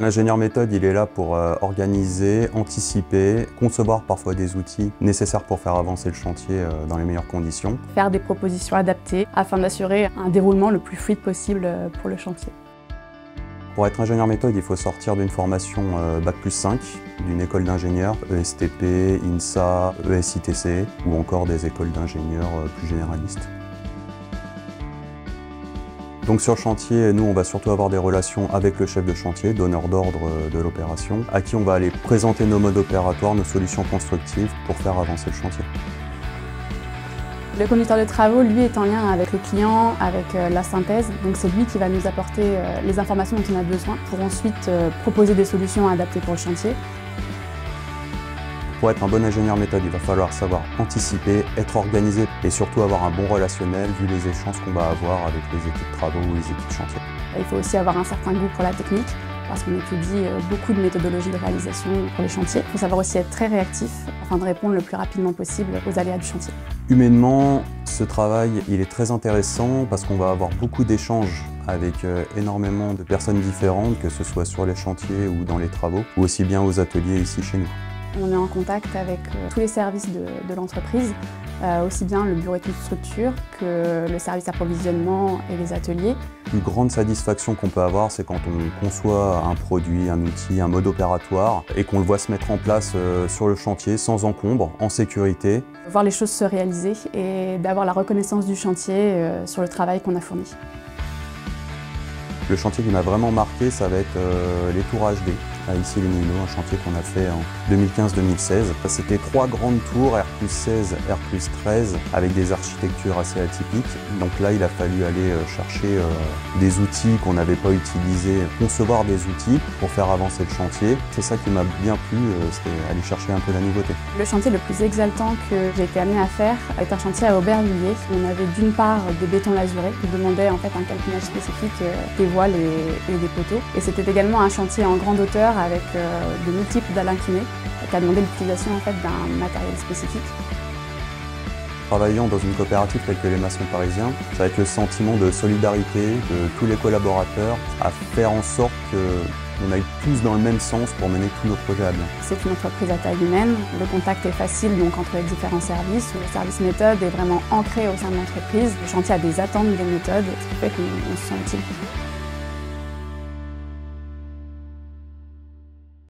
L'ingénieur méthode, il est là pour organiser, anticiper, concevoir parfois des outils nécessaires pour faire avancer le chantier dans les meilleures conditions. Faire des propositions adaptées afin d'assurer un déroulement le plus fluide possible pour le chantier. Pour être ingénieur méthode, il faut sortir d'une formation Bac+5, d'une école d'ingénieurs, ESTP, INSA, ESITC ou encore des écoles d'ingénieurs plus généralistes. Donc sur le chantier, nous on va surtout avoir des relations avec le chef de chantier, donneur d'ordre de l'opération, à qui on va aller présenter nos modes opératoires, nos solutions constructives pour faire avancer le chantier. Le conducteur de travaux, lui, est en lien avec le client, avec la synthèse. Donc c'est lui qui va nous apporter les informations dont on a besoin pour ensuite proposer des solutions adaptées pour le chantier. Pour être un bon ingénieur méthode, il va falloir savoir anticiper, être organisé et surtout avoir un bon relationnel vu les échanges qu'on va avoir avec les équipes de travaux ou les équipes de chantier. Il faut aussi avoir un certain goût pour la technique parce qu'on étudie beaucoup de méthodologies de réalisation pour les chantiers. Il faut savoir aussi être très réactif afin de répondre le plus rapidement possible aux aléas du chantier. Humainement, ce travail il est très intéressant parce qu'on va avoir beaucoup d'échanges avec énormément de personnes différentes, que ce soit sur les chantiers ou dans les travaux, ou aussi bien aux ateliers ici chez nous. On est en contact avec tous les services de l'entreprise, aussi bien le bureau études structure que le service approvisionnement et les ateliers. La plus grande satisfaction qu'on peut avoir, c'est quand on conçoit un produit, un outil, un mode opératoire et qu'on le voit se mettre en place sur le chantier sans encombre, en sécurité. Voir les choses se réaliser et d'avoir la reconnaissance du chantier sur le travail qu'on a fourni. Le chantier qui m'a vraiment marqué, ça va être les tours HD, à Issy-les-Moulineaux, un chantier qu'on a fait en 2015-2016. C'était 3 grandes tours, R+16, R+13, avec des architectures assez atypiques. Donc là, il a fallu aller chercher des outils qu'on n'avait pas utilisés, concevoir des outils pour faire avancer le chantier. C'est ça qui m'a bien plu, c'était aller chercher un peu la nouveauté. Le chantier le plus exaltant que j'ai été amenée à faire est un chantier à Aubervilliers. On avait d'une part des bétons lasurés qui demandaient en fait un calculage spécifique des voiles et des poteaux. Et c'était également un chantier en grande hauteur avec de multiples dalles inclinées qui a demandé l'utilisation en fait, d'un matériel spécifique. Travaillant dans une coopérative telle que les Maçons Parisiens, ça va être le sentiment de solidarité de tous les collaborateurs à faire en sorte qu'on aille tous dans le même sens pour mener tous nos projets à bien. C'est une entreprise à taille humaine, le contact est facile donc entre les différents services. Le service méthode est vraiment ancré au sein de l'entreprise. Le chantier a des attentes des méthodes, ce qui fait qu'on se sent utile.